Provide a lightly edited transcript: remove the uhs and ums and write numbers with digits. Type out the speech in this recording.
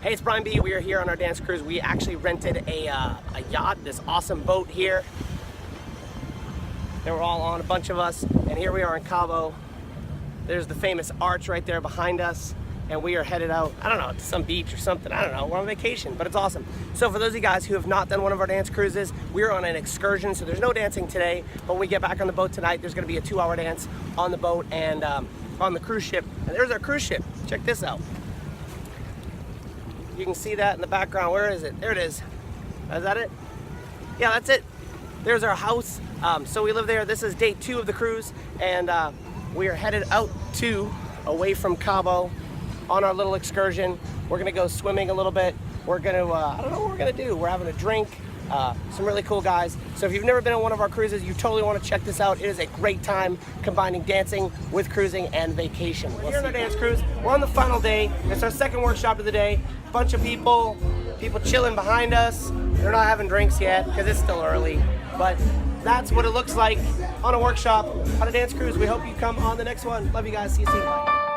Hey, it's Brian B. We are here on our dance cruise. We actually rented a yacht, this awesome boat here. They were all on, a bunch of us, and here we are in Cabo. There's the famous arch right there behind us, and we are headed out, I don't know, to some beach or something. I don't know, we're on vacation, but it's awesome. So for those of you guys who have not done one of our dance cruises, we're on an excursion, so there's no dancing today, but when we get back on the boat tonight, there's gonna be a 2-hour dance on the boat and on the cruise ship. And there's our cruise ship, check this out. You can see that in the background. Where is it? There it is. Is that it? Yeah, that's it. There's our house. So we live there. This is day 2 of the cruise, and we are headed out away from Cabo on our little excursion. We're gonna go swimming a little bit. We're gonna, I don't know what we're gonna do. We're having a drink. Some really cool guys. So if you've never been on one of our cruises, you totally want to check this out. It is a great time combining dancing with cruising and vacation. We're here on our dance cruise. We're on the final day. It's our second workshop of the day. Bunch of people chilling behind us. They're not having drinks yet because it's still early, but that's what it looks like on a workshop on a dance cruise. We hope you come on the next one. Love you guys. See you soon.